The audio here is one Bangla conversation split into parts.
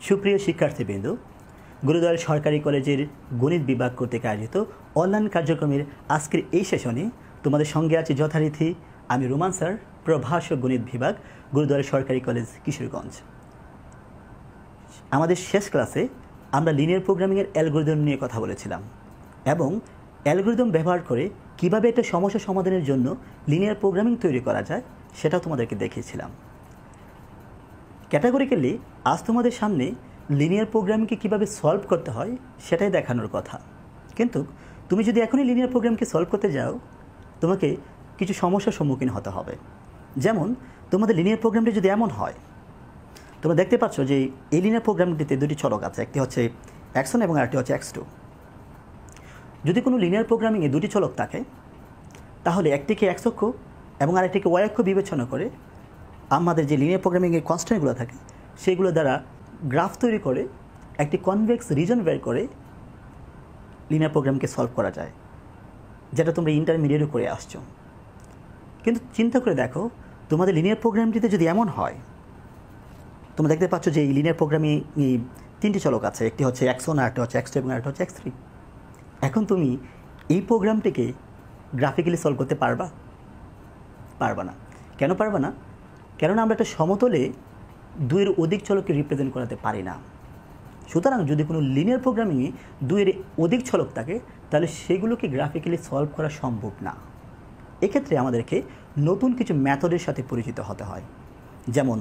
সুপ্রিয় শিক্ষার্থীবৃন্দ, গুরুদয়াল সরকারি কলেজের গণিত বিভাগ কর্তৃক আয়োজিত অনলাইন কার্যক্রমের আজকের এই সেশনে তোমাদের সঙ্গে আছে যথারীতি আমি রোমান স্যার, প্রভাষক গণিত বিভাগ, গুরুদয়াল সরকারি কলেজ, কিশোরগঞ্জ। আমাদের শেষ ক্লাসে আমরা লিনিয়ার প্রোগ্রামিংয়ের অ্যালগরিদম নিয়ে কথা বলেছিলাম এবং অ্যালগরিদম ব্যবহার করে কিভাবে একটা সমস্যা সমাধানের জন্য লিনিয়ার প্রোগ্রামিং তৈরি করা যায় সেটাও তোমাদেরকে দেখিয়েছিলাম। ক্যাটাগরিক্যালি আজ তোমাদের সামনে লিনিয়ার প্রোগ্রামিংকে কীভাবে সলভ করতে হয় সেটাই দেখানোর কথা। কিন্তু তুমি যদি এখনই লিনিয়ার প্রোগ্রামকে সলভ করতে যাও, তোমাকে কিছু সমস্যার সম্মুখীন হতে হবে। যেমন তোমাদের লিনিয়ার প্রোগ্রামটি যদি এমন হয়, তোমরা দেখতে পাচ্ছ যে এই লিনিয়ার প্রোগ্রামটিতে দুটি চলক আছে, একটি হচ্ছে x1 এবং আরেকটি হচ্ছে x2। যদি কোনো লিনিয়ার প্রোগ্রামিংয়ে দুটি চলক থাকে তাহলে একটিকে x অক্ষ এবং আরেকটিকে y অক্ষ বিবেচনা করে আমাদের যে লিনিয়ার প্রোগ্রামিংয়ের কনস্ট্যান্টগুলো থাকে সেগুলো দ্বারা গ্রাফ তৈরি করে একটি কনভেক্স রিজন বের করে লিনিয়ার প্রোগ্রামকে সলভ করা যায়, যেটা তোমরা ইন্টারমিডিয়েটও করে আসছো। কিন্তু চিন্তা করে দেখো, তোমাদের লিনিয়ার প্রোগ্রামটিতে যদি এমন হয়, তোমরা দেখতে পাচ্ছ যে এই লিনিয়ার প্রোগ্রামে তিনটি চলক আছে, একটি হচ্ছে x1, আরেকটি হচ্ছে x2 এবং আরেকটি হচ্ছে x3। এখন তুমি এই প্রোগ্রামটিকে গ্রাফিক্যালি সলভ করতে পারবা? পারবা না। কেন পারবা না? কেননা আমরা একটা সমতলে দুইয়ের অধিক চলককে রিপ্রেজেন্ট করাতে পারি না। সুতরাং যদি কোনো লিনিয়ার প্রোগ্রামিংয়ে দুইয়ের অধিক চলক থাকে তাহলে সেগুলোকে গ্রাফিক্যালি সলভ করা সম্ভব না। এক্ষেত্রে আমাদেরকে নতুন কিছু মেথডের সাথে পরিচিত হতে হয়, যেমন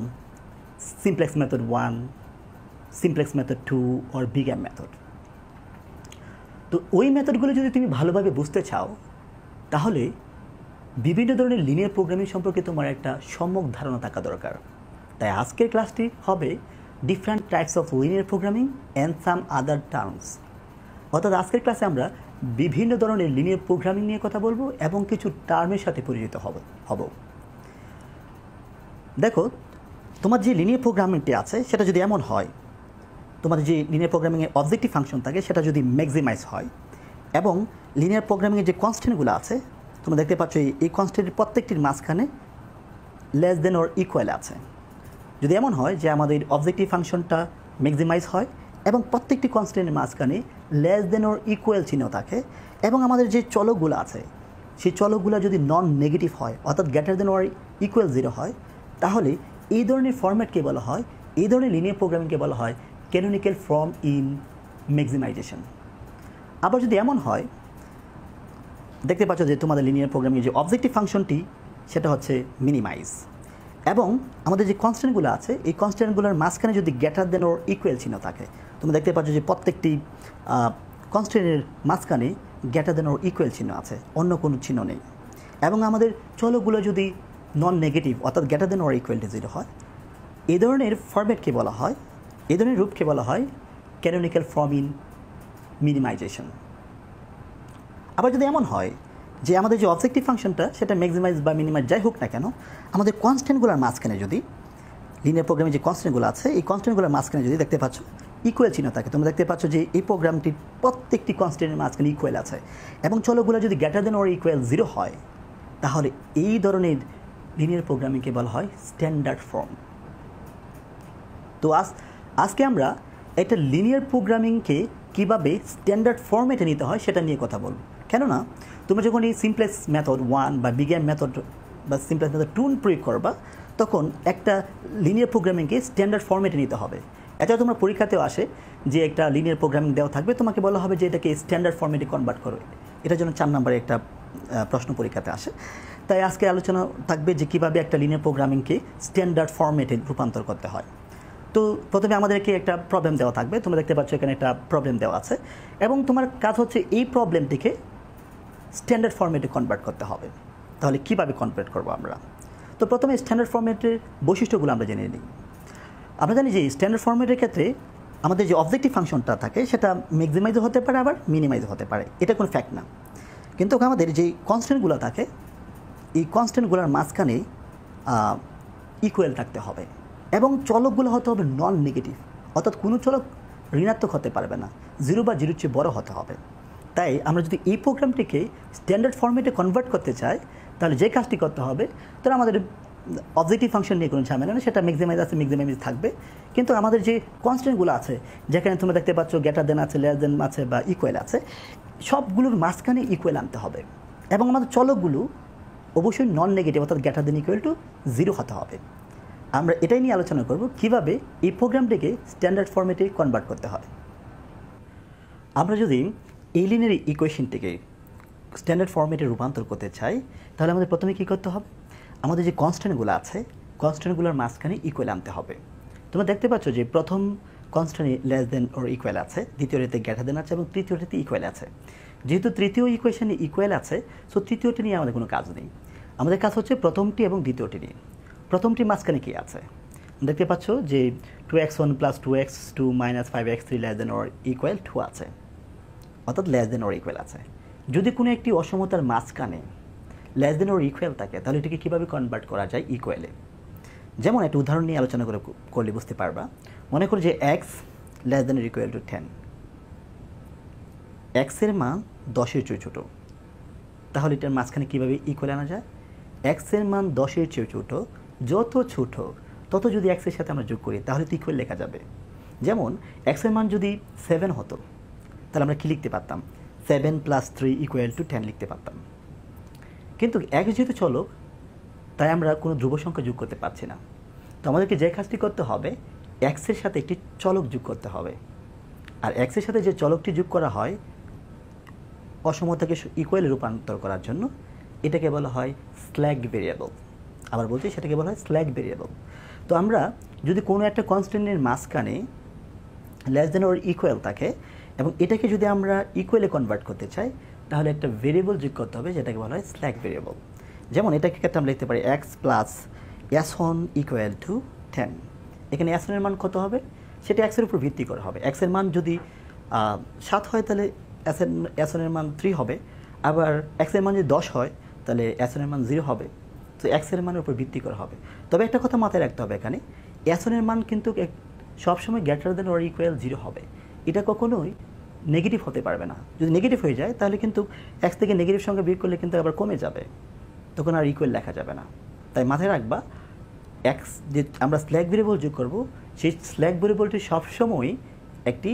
সিমপ্লেক্স মেথড 1, সিমপ্লেক্স মেথড 2 আর বিগ্যাম মেথড। তো ওই মেথডগুলো যদি তুমি ভালোভাবে বুঝতে চাও তাহলে বিভিন্ন ধরনের লিনিয়ার প্রোগ্রামিং সম্পর্কে তোমার একটা সম্যক ধারণা থাকা দরকার। তাই আজকের ক্লাসটি হবে different types of linear programming and some other terms. অর্থাৎ আজকের ক্লাসে আমরা বিভিন্ন ধরনের লিনিয়ার প্রোগ্রামিং নিয়ে কথা বলবো এবং কিছু টার্মের সাথে পরিচিত হব। দেখো, তোমার যে লিনিয়ার প্রোগ্রামিংটি আছে সেটা যদি এমন হয়, তোমাদের যে লিনিয়ার প্রোগ্রামিংয়ের অবজেক্টিভ ফাংশন থাকে সেটা যদি ম্যাক্সিমাইজ হয় এবং লিনিয়ার প্রোগ্রামিংয়ের যে কনস্ট্যান্টগুলো আছে তোমরা দেখতে পাচ্ছ এই কনস্ট্যান্টের প্রত্যেকটির মাঝখানে লেস দেন অর ইকুয়াল আছে। যদি এমন হয় যে আমাদের অবজেক্টিভ ফাংশনটা ম্যাক্সিমাইজ হয় এবং প্রত্যেকটি কনস্ট্যান্টের মাঝখানে লেস দেন অর ইকুয়াল চিহ্ন থাকে এবং আমাদের যে চলকগুলো আছে সেই চলকগুলো যদি নন নেগেটিভ হয়, অর্থাৎ গ্রেটার দেন অর ইকুয়াল 0 হয়, তাহলে এই ধরনের ফরম্যাটকে বলা হয়, এই ধরনের লিনিয়ার প্রোগ্রামিংকে বলা হয় ক্যানোনিক্যাল ফর্ম ইন ম্যাক্সিমাইজেশন। আবার যদি এমন হয়, দেখতে পাচ্ছ যে তোমাদের লিনিয়ার প্রোগ্রামিংয়ের যে অবজেক্টিভ ফাংশনটি সেটা হচ্ছে মিনিমাইজ এবং আমাদের যে কনস্ট্যান্টগুলো আছে এই কনস্ট্যান্টগুলোর মাঝখানে যদি গ্রেটার দেন অর ইকুয়াল চিহ্ন থাকে, তোমরা দেখতে পাচ্ছ যে প্রত্যেকটি কনস্ট্যান্টের মাঝখানে গ্রেটার দেন অর ইকুয়াল চিহ্ন আছে, অন্য কোনো চিহ্ন নেই। এবং আমাদের চলকগুলো যদি নন নেগেটিভ, অর্থাৎ greater than or equal to 0 হয়, এই ধরনের ফরম্যাটকে বলা হয়, এই ধরনের রূপকে বলা হয় ক্যানোনিক্যাল ফর্ম ইন মিনিমাইজেশন। আবার যদি এমন হয় যে আমাদের যে অবজেক্টিভ ফাংশনটা সেটা ম্যাক্সিমাইজ বা মিনিমাইজ যাই হোক না কেন, আমাদের কনস্ট্যান্টগুলোর মাঝখানে যদি লিনিয়ার প্রোগ্রামে যে কনস্ট্যান্টগুলো আছে এই কনস্ট্যান্টগুলোর মাঝখানে যদি দেখতে পাচ্ছ ইকুয়াল চিহ্ন থাকে, তোমরা দেখতে পাচ্ছ যে এই প্রোগ্রামটির প্রত্যেকটি কনস্ট্যান্টের মাঝখানে ইকুয়াল আছে এবং চলকগুলো যদি গ্রেটার দেন অর ইকুয়াল 0 হয়, তাহলে এই ধরনের লিনিয়ার প্রোগ্রামিংকে বলা হয় স্ট্যান্ডার্ড ফর্ম। তো আজকে আমরা একটা লিনিয়ার প্রোগ্রামিংকে কীভাবে স্ট্যান্ডার্ড ফর্মেটে নিতে হয় সেটা নিয়ে কথা বলব। কেননা তোমরা যখন এই সিমপ্লেক্স মেথড 1 বা বিগ্যাম মেথড বা সিমপ্লেক্স মেথড 2 প্রয়োগ করবা, তখন একটা লিনিয়ার প্রোগ্রামিংকে স্ট্যান্ডার্ড ফর্মেটে নিতে হবে। এছাড়া তোমরা পরীক্ষাতেও আসে যে একটা লিনিয়ার প্রোগ্রামিং দেওয়া থাকবে, তোমাকে বলা হবে যে এটাকে স্ট্যান্ডার্ড ফর্মেটে কনভার্ট করো। এটার জন্য 4 নম্বরে একটা প্রশ্ন পরীক্ষাতে আসে। তাই আজকে আলোচনা থাকবে যে কীভাবে একটা লিনিয়ার প্রোগ্রামিংকে স্ট্যান্ডার্ড ফর্মেটে রূপান্তর করতে হয়। তো প্রথমে আমাদেরকে একটা প্রবলেম দেওয়া থাকবে, তোমরা দেখতে পাচ্ছ এখানে একটা প্রবলেম দেওয়া আছে এবং তোমার কাজ হচ্ছে এই প্রবলেমটিকে স্ট্যান্ডার্ড ফর্মেটে কনভার্ট করতে হবে। তাহলে কীভাবে কনভার্ট করবো আমরা? তো প্রথমে স্ট্যান্ডার্ড ফর্মেটের বৈশিষ্ট্যগুলো আমরা জেনে নিই। আমরা জানি যে স্ট্যান্ডার্ড ফর্মেটের ক্ষেত্রে আমাদের যে অবজেক্টিভ ফাংশনটা থাকে সেটা ম্যাক্সিমাইজও হতে পারে আবার মিনিমাইজও হতে পারে, এটা কোনো ফ্যাক্ট না। কিন্তু আমাদের যে কনস্ট্যান্টগুলো থাকে এই কনস্ট্যান্টগুলোর মাঝখানে ইকুয়াল থাকতে হবে এবং চলকগুলো হতে হবে নন নেগেটিভ, অর্থাৎ কোনো চলক ঋণাত্মক হতে পারবে না, 0 বা 0-র চেয়ে বড় হতে হবে। তাই আমরা যদি এই প্রোগ্রামটিকে স্ট্যান্ডার্ড ফর্মেটে কনভার্ট করতে চাই তাহলে যে কাজটি করতে হবে, তাহলে আমাদের অবজেক্টিভ ফাংশন নিয়ে কোনো ঝামেলা না, সেটা ম্যাক্সিমাইজ আছে, ম্যাক্সিমাইজ থাকবে। কিন্তু আমাদের যে কনস্ট্যান্টগুলো আছে, যেখানে তোমরা দেখতে পাচ্ছ গ্রেটার দেন আছে, লেস দেন আছে বা ইকুয়াল আছে, সবগুলোর মাঝখানে ইকুয়াল আনতে হবে। এবং আমাদের চলকগুলো অবশ্যই নন নেগেটিভ, অর্থাৎ গ্রেটার দেন ইকুয়াল টু 0 হতে হবে। আমরা এটাই নিয়ে আলোচনা করব কীভাবে এই প্রোগ্রামটিকে স্ট্যান্ডার্ড ফরম্যাটে কনভার্ট করতে হয়। আমরা যদি এই লিনিয়ার ইকুয়েশনটিকে স্ট্যান্ডার্ড ফরম্যাটে রূপান্তর করতে চাই, তাহলে আমাদের প্রথমে কী করতে হবে, আমাদের যে কনস্ট্যান্টগুলো আছে, কনস্ট্যান্টগুলোর মাঝখানে ইকুয়াল আনতে হবে। তোমরা দেখতে পাচ্ছ যে প্রথম কনস্ট্যান্টে লেস দেন ওর ইকুয়াল আছে, দ্বিতীয়টিতে গ্রেটার দেন আছে এবং তৃতীয়টিতে ইকুয়াল আছে। যেহেতু তৃতীয় ইকুয়েশনে ইকুয়াল আছে, সো তৃতীয়টি নিয়ে আমাদের কোনো কাজ নেই। আমাদের কাজ হচ্ছে প্রথমটি এবং দ্বিতীয়টি নিয়ে। প্রথমটির মাঝখানে কী আছে দেখতে পাচ্ছ যে 2x1 + 2x2 - 5x3 less than or equal 2 আছে, অর্থাৎ লেস দেন ওর ইকুয়াল আছে। যদি কোনো একটি অসমতার মাঝখানে লেস দেন ওর ইকুয়াল থাকে, তাহলে এটাকে কীভাবে কনভার্ট করা যায় ইকুয়ালে। যেমন একটা উদাহরণ নিয়ে আলোচনা করলে বুঝতে পারবা। মনে করো যে x less than equal to 10, এক্সের মান 10-এর চেয়ে ছোটো, তাহলে এটার মাঝখানে কীভাবে ইকুয়াল আনা যায়? এক্সের মান 10-এর চেয়ে ছোটো, যত ছোটো তত যদি এক্সের সাথে আমরা যোগ করি তাহলে তো ইকুয়াল লেখা যাবে। যেমন এক্সের মান যদি 7 হতো, তাহলে আমরা কী লিখতে পারতাম? 7 + 3 = 10 লিখতে পারতাম। কিন্তু এক্স যেহেতু চলক, তাই আমরা কোনো ধ্রুব সংখ্যা যোগ করতে পারছি না। তো আমাদেরকে যে কাজটি করতে হবে, এক্সের সাথে একটি চলক যোগ করতে হবে। আর এক্সের সাথে যে চলকটি যোগ করা হয় অসমতাকে ইকুয়ালে রূপান্তর করার জন্য, এটাকে বলা হয় স্ল্যাগড ভেরিয়েবল। আবার বলছি, সেটাকে বলা হয় স্ল্যাগড ভেরিয়েবল। তো আমরা যদি কোনো একটা কনস্ট্যান্টের মাঝখানে লেস দেন ওর ইকুয়াল থাকে এবং এটাকে যদি আমরা ইকুয়ালে কনভার্ট করতে চাই, তাহলে একটা ভেরিয়েবল যোগ করতে হবে, যেটাকে বলা হয় স্ল্যাগ ভেরিয়েবল। যেমন এটাকে ক্ষেত্রে আমরা লিখতে পারি x + s1 = 10। এখানে s1 এর মান কত হবে? সেটা x এর উপর ভিত্তি করে হবে। x এর মান যদি 7 হয়, তাহলে s1 এর মান 3 হবে। আবার x এর মান যদি 10 হয়, তাহলে s1 এর মান 0 হবে। তো x এর মানের উপর ভিত্তি করে হবে। তবে একটা কথা মাথায় রাখতে হবে, এখানে s1 এর মান কিন্তু সবসময় গ্রেটার দেন অর ইকুয়াল 0 হবে। এটা কখনোই নেগেটিভ হতে পারবে না। যদি নেগেটিভ হয়ে যায়, তাহলে কিন্তু x থেকে নেগেটিভ সংখ্যা বিয়োগ করলে কিন্তু আবার কমে যাবে, তখন আর ইকুয়াল লেখা যাবে না। তাই মাথায় রাখবা, x যে আমরা স্ল্যাগ ভেরিয়েবল যোগ করব, সেই স্ল্যাগ ভেরিয়েবলটি সবসময় একটি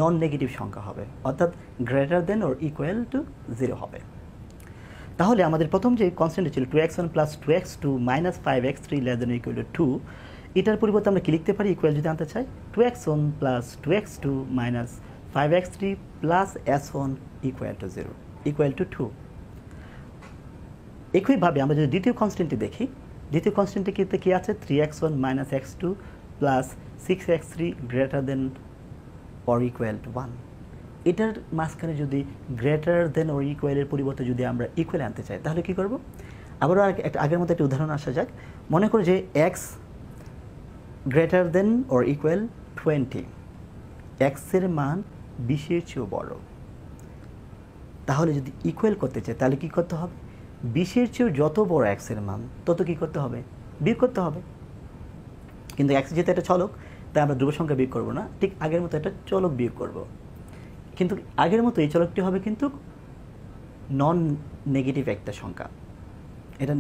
নন নেগেটিভ সংখ্যা হবে, অর্থাৎ greater than or equal to 0 হবে। তাহলে আমাদের প্রথম যে কনস্ট্যান্ট ছিল 2x1 + 2x2 - 5x3 <= 2, এটার পরিবর্তে আমরা কি লিখতে পারি ইকুয়াল যদি আনতে চাই? 2x1 + 2x2 - 5x3 + s1 = 0 = 2। একইভাবে আমরা যদি দ্বিতীয় কনস্ট্যান্টটি দেখি, দ্বিতীয় কনস্ট্যান্টটি কি আছে? 3x1 - x2 + 6x3 > 1। এটার মাঝখানে যদি গ্রেটার দেন অর ইকুয়ালের পরিবর্তে যদি আমরা ইকুয়াল আনতে চাই, তাহলে কী করব? আবারও আগের মতো একটা উদাহরণ আসা যাক। মনে করো যে x greater than or equal 20, এক্সের মান 20-এর চেয়েও বড়। তাহলে যদি ইকুয়াল করতে চাই, তাহলে কী করতে হবে? 20-এর চেয়েও যত বড় এক্সের মান, তত কী করতে হবে? বিয়োগ করতে হবে। কিন্তু এক্স যেহেতু একটা চলক, তাই আমরা ধ্রুব সংখ্যা বিয়োগ করবো না, ঠিক আগের মতো একটা চলক বিয়োগ করব। কিন্তু আগের মতো এই চলকটি হবে কিন্তু নন নেগেটিভ একটা সংখ্যা, এটা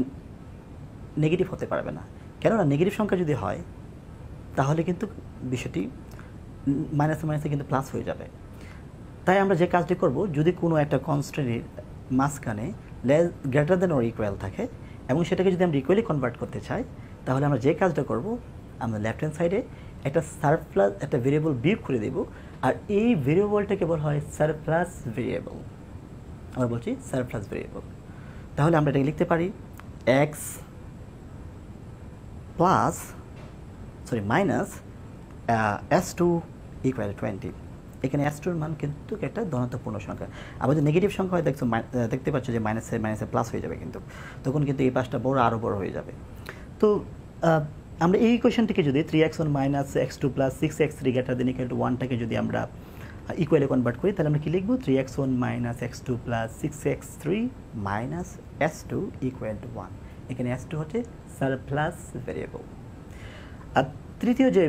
নেগেটিভ হতে পারবে না। কেননা নেগেটিভ সংখ্যা যদি হয়, তাহলে কিন্তু বিষয়টি মাইনাসে মাইনাসে কিন্তু প্লাস হয়ে যাবে। তাই আমরা যে কাজটি করব, যদি কোনো একটা কনস্ট্যান্টের মাঝখানে গ্রেটার দেন অর ইকুয়াল থাকে এবং সেটাকে যদি আমরা ইকুয়ালি কনভার্ট করতে চাই, তাহলে আমরা যে কাজটা করব, আমরা লেফট হ্যান্ড সাইডে একটা সারপ্লাস একটা ভেরিয়েবল বিয়োগ করে দেব, আর এই ভেরিয়েবলটাকে বলা হয় সারপ্লাস ভেরিয়েবল। আমরা বলছি সারপ্লাস ভেরিয়েবল। তাহলে আমরা এটাকে লিখতে পারি x মাইনাস s2 = 20। এখানে s2 এর মান কিন্তু একটা ধনাত্মক পূর্ণ সংখ্যা। আবার যদি নেগেটিভ সংখ্যা হয়, দেখতে পাচ্ছ যে মাইনাসে মাইনাসে প্লাস হয়ে যাবে, কিন্তু তখন কিন্তু এই পাশটা বড় আরও বড় হয়ে যাবে। তো আমরা এই ইকুয়েশনটিকে যদি 3x1 - x2 + 6x3 > 1টাকে যদি আমরা ইকুয়ালে কনভার্ট করি, তাহলে আমরা কি লিখব? 3x1 - x2 + 6x3 - s2 = 1। এখানে s2 হচ্ছে সারপ্লাস ভেরিয়েবল। আর তৃতীয় যে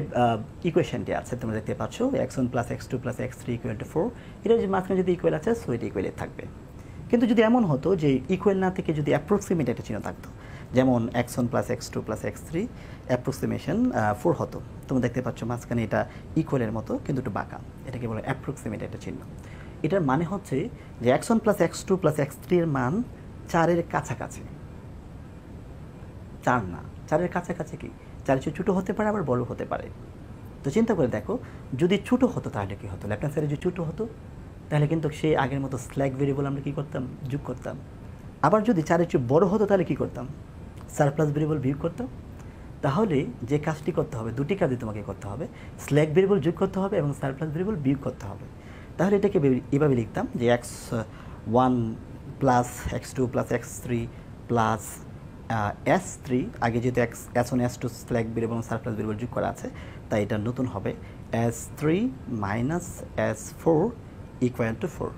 ইকুয়েশনটি আছে, তোমরা দেখতে পাচ্ছ x1 + x2 + x3 = 4। এটা যে মাঝখানে যদি ইকুয়াল আছে, সো এটা ইকুয়ালে থাকবে। কিন্তু যদি এমন হতো যে ইকুয়াল না থেকে যদি অ্যাপ্রক্সিমেট একটা চিহ্ন থাকতো, যেমন x1 plus x2 plus x3 approximation 4 হতো। তোমরা দেখতে পাচ্ছ মাঝখানে এটা ইকুয়ালের মতো কিন্তু একটু বাঁকা, এটাকে বলে অ্যাপ্রক্সিমেট একটা চিহ্ন। এটার মানে হচ্ছে যে x1 plus x2 plus x3 এর মান 4-এর কাছাকাছি। 4 না, 4-এর কাছাকাছি কি 4-এর চেয়ে ছোটো হতে পারে, আবার বড় হতে পারে। তো চিন্তা করে দেখো, যদি ছোটো হতো তাহলে কী হতো, লেফট হ্যান্ড সাইডে যদি ছোটো হতো তাহলে কিন্তু সেই আগের মতো স্ল্যাক ভেরিয়েবল আমরা কী করতাম, যোগ করতাম। আবার যদি 4-এর চেয়ে বড় হতো তাহলে কী করতাম, সারপ্লাস ভেরিয়েবল বিয়োগ করতাম। তাহলে যে কাজটি করতে হবে, দুটি কাজই তোমাকে করতে হবে, স্ল্যাক ভেরিয়েবল যোগ করতে হবে এবং সারপ্লাস ভেরিয়েবল বিয়োগ করতে হবে। তাহলে এটাকে এভাবে লিখতাম যে x1 plus x2 plus x3 plus s3, আগে যেহেতু s1 s2 স্ল্যাক ভেরিয়েবল এবং সারপ্লাস ভেরিয়েবল যোগ করা আছে তাই এটা নতুন হবে s3 minus s4 equal to 4।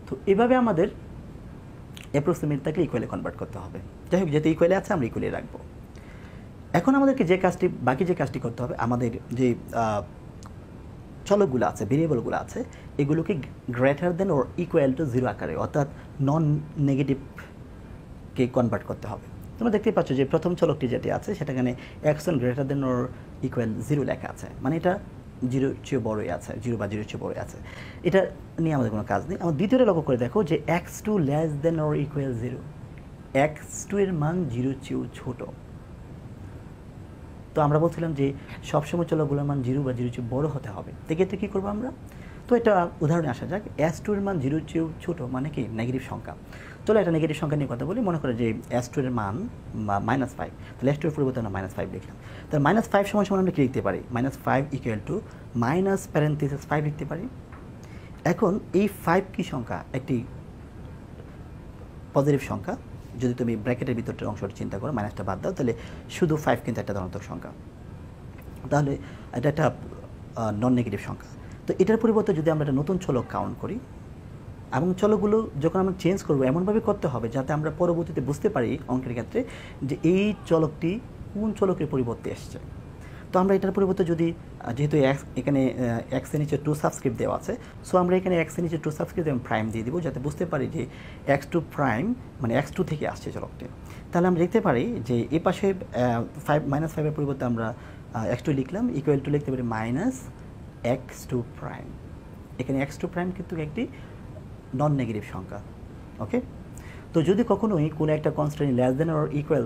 তো এভাবে আমাদের অ্যাপ্রক্সিমেটটাকে ইকুয়ালে কনভার্ট করতে হবে। যাই হোক, যেহেতু ইকুয়ালে আছে আমরা ইকুয়ালে রাখবো। এখন আমাদেরকে যে কাজটি, বাকি যে কাজটি করতে হবে, আমাদের যে চলকগুলো আছে, ভেরিয়েবলগুলো আছে, এগুলোকে greater than or equal to 0 আকারে, অর্থাৎ নন নেগেটিভকে কনভার্ট করতে হবে। তোমরা দেখতে পাচ্ছ যে প্রথম চলকটি যেটি আছে সেটাখানে x1 greater than or equal 0 লেখা আছে, মানে এটা 0-এর চেয়ে বড়ই আছে, 0 বা 0-এর চেয়ে বড়ই আছে। এটা নিয়ে আমাদের কোনো কাজ নেই। আমার দ্বিতীয়টা লক্ষ্য করে দেখো যে x2 less than or equal 0, x2 এর মান 0-এর চেয়েও ছোট। তো আমরা বলছিলাম যে সবসময় চলকগুলোর মান 0 বা 0-এর চেয়ে বড় হতে হবে। সেক্ষেত্রে কী করবো আমরা, তো এটা উদাহরণে আসা যাক। s2 এর মান 0-এর চেয়েও ছোটো মানে কি নেগেটিভ সংখ্যা। চলো একটা নেগেটিভ সংখ্যা নিয়ে কথা বলি। মনে করে যে s2 এর মান -5, তাহলে s2 এর পরিবর্তে আমরা -5 লিখলাম। তাহলে -5 সমান আমরা কী লিখতে পারি, -5 ইকুয়াল টু মাইনাস প্যারেন্থেসিস 5 লিখতে পারি। এখন এই 5 কি সংখ্যা, একটি পজিটিভ সংখ্যা। যদি তুমি ব্র্যাকেটের ভিতরটার অংশটা চিন্তা করো, মাইনাসটা বাদ দাও, তাহলে শুধু 5 কিন্তু একটা ধনাত্মক সংখ্যা, তাহলে এটা একটা নন নেগেটিভ সংখ্যা। তো এটার পরিবর্তে যদি আমরা একটা নতুন চলক কাউন্ট করি, এবং চলকগুলো যখন আমরা চেঞ্জ করবো এমনভাবে করতে হবে যাতে আমরা পরবর্তীতে বুঝতে পারি অঙ্কের ক্ষেত্রে যে এই চলকটি কোন চলকের পরিবর্তে এসছে। তো আমরা এটার পরিবর্তে যদি, যেহেতু এখানে x এর নিচে 2 সাবস্ক্রিপ্ট দেওয়া আছে, সো আমরা এখানে x এর নিচে 2 সাবস্ক্রিপ্ট এবং প্রাইম দিয়ে দিব যাতে বুঝতে পারি যে x2 প্রাইম মানে x2 থেকে আসছে চলকটি। তাহলে আমরা দেখতে পারি যে এই পাশে -5-এর পরিবর্তে আমরা x2 লিখলাম, ইকুয়াল টু লিখতে পারি -x2 প্রাইম। এখানে x2 প্রাইম কিন্তু একটি নন নেগেটিভ সংখ্যা। ওকে, তো যদি কখনোই কোনো একটা constant less than or equal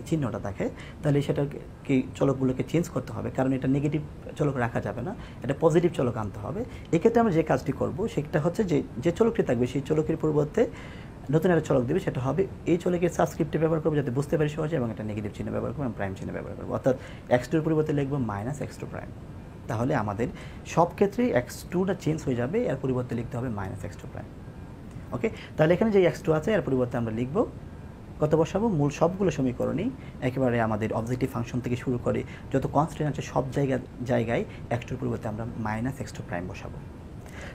চিহ্নটা থাকে তাহলে সেটাকে চলকগুলোকে চেঞ্জ করতে হবে, কারণ এটা নেগেটিভ চলক রাখা যাবে না, এটা পজিটিভ চলক আনতে হবে। এক্ষেত্রে আমরা যে কাজটি করব সেটা হচ্ছে যে চলকটি থাকবে সেই চলকের পরিবর্তে নতুন একটা চলক দেবে, সেটা হবে এই চলকের সাবস্ক্রিপ্টে ব্যবহার করবো যাতে বুঝতে পারি সহজে, এবং একটা নেগেটিভ চিহ্ন ব্যবহার করবো এবং প্রাইম চিহ্ন ব্যবহার করবো, অর্থাৎ x2 এর পরিবর্তে লিখবো -x2 প্রাইম। তাহলে আমাদের সব ক্ষেত্রেই x2টা চেঞ্জ হয়ে যাবে, এর পরিবর্তে লিখতে হবে -x2 প্রাইম। ওকে, তাহলে এখানে যে x2 আছে এর পরিবর্তে আমরা লিখব, কত বসাবো, মূল সবগুলো সমীকরণই একেবারে আমাদের অবজেক্টিভ ফাংশন থেকে শুরু করে যত কনস্ট্যান্ট আছে সব জায়গায় x2 এর পরিবর্তে আমরা -x2 প্রাইম বসাবো।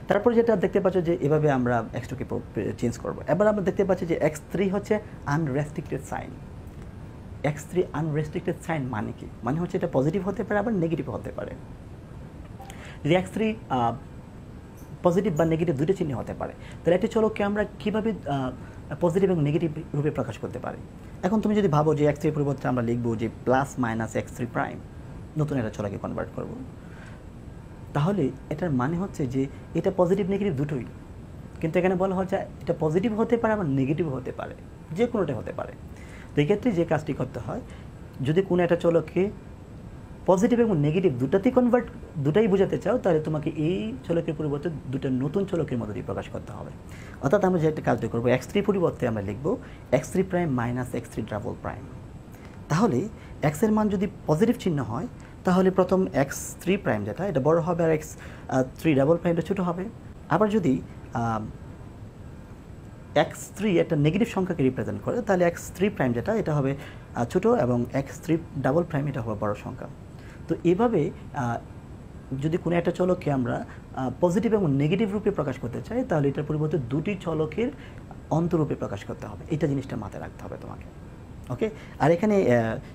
তারপর যেটা দেখতে পাচ্ছ যে এভাবে আমরা x2কে চেঞ্জ করব। এবার আমরা দেখতে পাচ্ছি যে x3 হচ্ছে unrestricted sign. x3 unrestricted sign মানে কি, মানে হচ্ছে এটা পজিটিভ হতে পারে আবার নেগেটিভ হতে পারে। যদি x3 পজিটিভ বা নেগেটিভ দুটো চিহ্ন হতে পারে, তাহলে একটি চলককে আমরা কীভাবে পজিটিভ এবং নেগেটিভ রূপে প্রকাশ করতে পারি। এখন তুমি যদি ভাবো যে x3 এর পরিবর্তে আমরা লিখবো যে +-x3 প্রাইম, নতুন একটা চলকে কনভার্ট করব, তাহলে এটার মানে হচ্ছে যে এটা পজিটিভ নেগেটিভ দুটোই, কিন্তু এখানে বলা হচ্ছে এটা পজিটিভ হতে পারে আবার নেগেটিভ হতে পারে, যে কোনোটা হতে পারে। তো এক্ষেত্রে যে কাজটি করতে হয়, যদি কোনো একটা চলককে পজিটিভ এবং নেগেটিভ দুটাই বোঝাতে চাও, তাহলে তোমাকে এই চলকের পরিবর্তে দুটো নতুন চলকের মধ্যে দিয়ে প্রকাশ করতে হবে। অর্থাৎ আমরা যে একটা কাজটি করবো, x3 পরিবর্তে আমরা লিখবো x3 prime -x3 double prime. তাহলে x এর মান যদি পজিটিভ চিহ্ন হয় তাহলে প্রথম x3 প্রাইম যেটা এটা বড় হবে আর x3 ডাবল প্রাইমটা ছোটো হবে। আবার যদি x3 একটা নেগেটিভ সংখ্যাকে রিপ্রেজেন্ট করে তাহলে x3 প্রাইম যেটা এটা হবে ছোটো এবং x3 ডাবল প্রাইম এটা হবে বড় সংখ্যা। তো এভাবে যদি কোনো একটা চলককে আমরা পজিটিভ এবং নেগেটিভ রূপে প্রকাশ করতে চাই তাহলে এটার পরিবর্তে দুটি চলকের অন্তরূপে প্রকাশ করতে হবে, এটা জিনিসটা মাথায় রাখতে হবে তোমাকে। ওকে, আর এখানে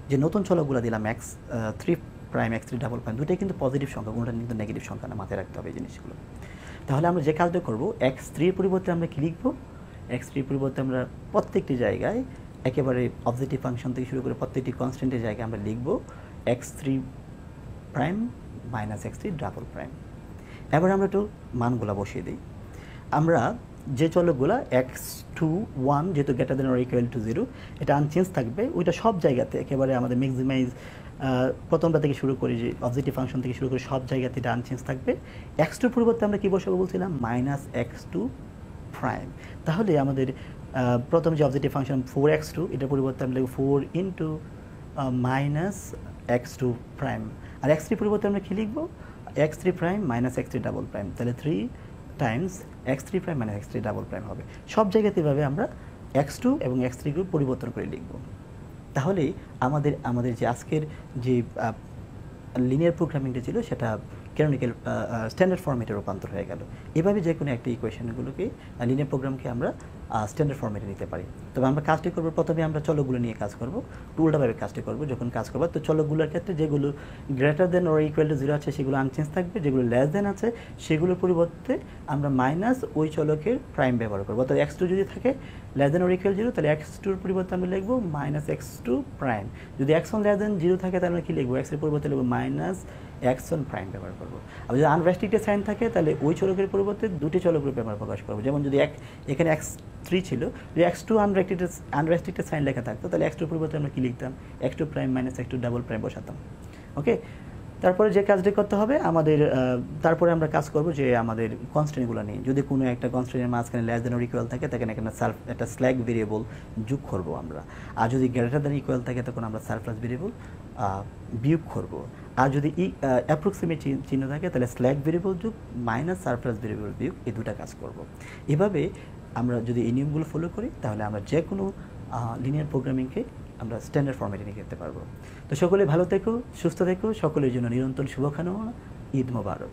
যে নতুন চলকগুলো দিলাম x3 prime x3 double prime দুটোই কিন্তু পজিটিভ সংখ্যা, কোনোটা কিন্তু নেগেটিভ সংখ্যা না, মাথায় রাখতে হবে এই জিনিসগুলো। তাহলে আমরা যে কাজটা করবো, x3 এর পরিবর্তে আমরা কী লিখবো, x3 এর পরিবর্তে আমরা প্রত্যেকটি জায়গায় একেবারে অবজেক্টিভ ফাংশন থেকে শুরু করে প্রত্যেকটি কনস্ট্যান্টের জায়গায় আমরা লিখব x3 prime minus x3 double prime. এবার আমরা একটু মানগুলো বসিয়ে দিই। আমরা যে চলকগুলো x21 যেহেতু greater than or equal to 0 এটা আনচেঞ্জ থাকবে, ওইটা সব জায়গাতে একেবারে আমাদের ম্যাক্সিমাইজ প্রথমটা থেকে শুরু করি যে অবজেক্টিভ ফাংশন থেকে শুরু করে সব জায়গাতে এটা আনচেঞ্জ থাকবে। x2 পরিবর্তে আমরা কী বসাবো বলছিলাম মাইনাস x2 প্রাইম। তাহলে আমাদের প্রথম যে অবজেক্টিভ ফাংশন 4x2 এটার পরিবর্তে আমরা লিখব 4 ইন্টু মাইনাস x2 প্রাইম, আর x3 পরিবর্তে আমরা কী লিখব x3 prime minus x3 double prime. তাহলে 3 Times x3 prime minus x3 double prime হবে। সব জায়গাতে এভাবে আমরা x2 এবং x3 কে পরিবর্তন করে লিখব। তাহলে আমাদের যে আজকের যে লিনিয়ার প্রোগ্রামিংটা ছিল সেটা ক্যানোনিক্যাল স্ট্যান্ডার্ড ফরম্যাটে রূপান্তর হয়ে গেল। এভাবে যে কোনো একটা ইকুয়েশনগুলোকে লিনিয়ার প্রোগ্রামকে আমরা স্ট্যান্ডার্ড ফরম্যাটে নিতে পারি। তবে আমরা কাজটি করব, প্রথমে আমরা চলকগুলো নিয়ে কাজ করব, উল্টাভাবে কাজটি করব। যখন কাজ করব তো চলকগুলোর ক্ষেত্রে যেগুলো greater than or equal to 0 আছে সেগুলো আনচেঞ্জ থাকবে, যেগুলো লেস দেন আছে সেগুলোর পরিবর্তে আমরা মাইনাস ওই চলকের প্রাইম ব্যবহার করবো। অর্থাৎ x2 যদি থাকে লেস দেন অর ইকুয়াল 0 তাহলে x2-র পরিবর্তে আমরা লিখব মাইনাস x2 প্রাইম। যদি x1 লেস দেন 0 থাকে তাহলে আমরা কী লিখবো, x এর পরিবর্তে লিখব মাইনাস x1 প্রাইম ব্যবহার করবো। আর যদি আনরেস্ট্রিক্টেড সাইন থাকে তাহলে ওই চলকের পরিবর্তে দুটি চলক রূপে আমরা প্রকাশ করবো। যেমন যদি এখানে x3 ছিল, যদি x2 আনরেস্ট্রিক্টেড সাইন লেখা থাকতো তাহলে x2 পরিবর্তে আমরা কী লিখতাম, x2 prime minus x2 double prime বসাতাম। ওকে, তারপরে যে কাজটি করতে হবে আমাদের, তারপরে আমরা কাজ করব যে আমাদের কনস্ট্যান্টগুলো নিয়ে। যদি কোনো একটা কনস্ট্যান্টের মাঝখানে লেস দেন অর ইকুয়াল থাকে তখন এখানে একটা স্ল্যাগ ভেরিয়েবল যোগ করব আমরা, আর যদি গ্রেটার দেন ইকুয়াল থাকে তখন আমরা সারপ্লাস ভেরিয়েবল বিয়োগ করব। আর যদি অ্যাপ্রক্সিমেট চিহ্ন থাকে তাহলে স্ল্যাগ ভেরিয়েবল যোগ মাইনাস সারপ্লাস ভেরিয়েবল বিয়োগ, এই দুটা কাজ করব। এভাবে আমরা যদি এই নিয়মগুলো ফলো করি তাহলে আমরা যে কোনো লিনিয়ার প্রোগ্রামিংকে আমরা স্ট্যান্ডার্ড ফরম্যাটে নিয়ে করতে পারবো। তো সকলে ভালো থেকো, সুস্থ থেকো, সকলের জন্য নিরন্তর শুভকামনা। ঈদ মোবারক।